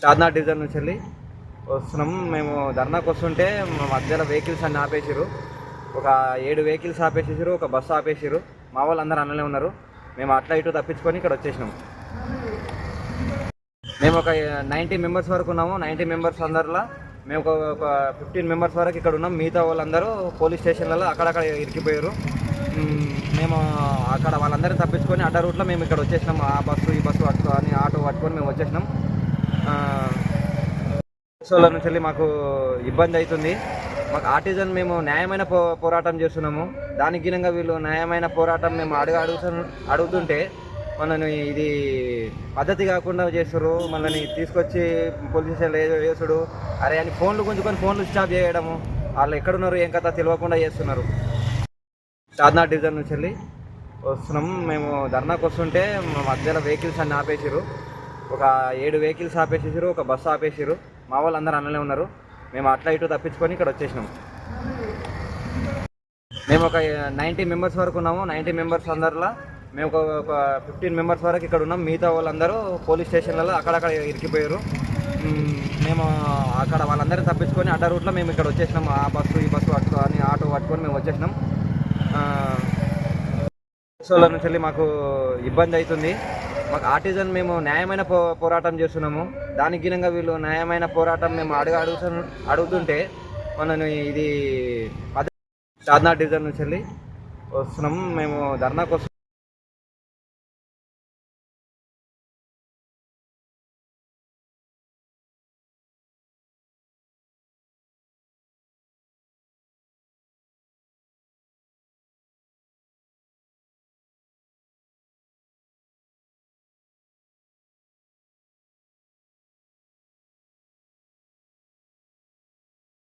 Charminar division నుంచి వెళ్ళి వస్తున్నాం. మేము ధర్నాకు వస్తుంటే మధ్యలో వెహికల్స్ అన్ని ఆపేసారు. ఒక 7 వెహికల్స్ ఆపేసేసారు, ఒక బస్సు ఆపేసారు. మా వాళ్ళు అందరూ అన్నలే ఉన్నారు. మేము అట్లా ఇటు తప్పించుకొని ఇక్కడ వచ్చేసినాం. మేము ఒక 90 మెంబర్స్ వరకు ఉన్నాము. 90 మెంబర్స్ అందరిలో మేము ఒక 15 మెంబర్స్ వరకు ఇక్కడ ఉన్నాం. మిగతా వాళ్ళందరూ పోలీస్ స్టేషన్లలో అక్కడక్కడ ఇరికిపోయారు. మేము అక్కడ వాళ్ళందరినీ తప్పించుకొని అడ్డ రూట్లో మేము ఇక్కడ వచ్చేసినాం. ఆ బస్సు ఈ బస్సు పట్టుకొని ఆటో పట్టుకొని మేము వచ్చేసినాం. వాళ్ళ నుంచి వెళ్ళి మాకు ఇబ్బంది అవుతుంది. మాకు ఆర్టిజన్ మేము న్యాయమైన పోరాటం చేస్తున్నాము. దానికి గినంగా వీళ్ళు న్యాయమైన పోరాటం మేము అడుగుతుంటే మనని ఇది పద్ధతి కాకుండా చేస్తారు. మనల్ని తీసుకొచ్చి పోలీస్ స్టేషన్లో వేసుడు, అరే అని ఫోన్లు గుంజుకొని ఫోన్లు స్టాప్ చేయడము. వాళ్ళు ఎక్కడున్నారు ఏం కథ తెలియకుండా చేస్తున్నారు. చార్మినార్ డివిజన్ నుంచి వెళ్ళి వస్తున్నాం. మేము ధర్నాకు వస్తుంటే మధ్యలో వెహికల్స్ అన్ని ఆపేసారు. ఒక 7 వెహికల్స్ ఆపేసేసారు, ఒక బస్సు ఆపేసారు. మా వాళ్ళు అందరూ అన్నలే ఉన్నారు. మేము అట్లా ఇటు తప్పించుకొని ఇక్కడ వచ్చేసినాం. మేము ఒక 90 మెంబర్స్ వరకు ఉన్నాము. 90 మెంబర్స్ అందరిలో మేము ఒక 15 మెంబర్స్ వరకు ఇక్కడ ఉన్నాం. మిగతా వాళ్ళందరూ పోలీస్ స్టేషన్లలో అక్కడక్కడ ఇరికిపోయారు. మేము అక్కడ వాళ్ళందరినీ తప్పించుకొని అడ్డ రూట్లో మేము ఇక్కడ వచ్చేసినాం. ఆ బస్సు ఈ బస్సు పట్టుకొని ఆటో పట్టుకొని మేము వచ్చేసినాం. వాళ్ళ నుంచి వెళ్ళి మాకు ఇబ్బంది అవుతుంది. మాకు ఆర్టిజన్ మేము న్యాయమైన పోరాటం చేస్తున్నాము. దానికి గినంగా వీళ్ళు న్యాయమైన పోరాటం మేము అడుగుతుంటే మనని ఇది చార్మినార్ డివిజన్ నుంచి వెళ్ళి వస్తున్నాం. మేము ధర్నాకు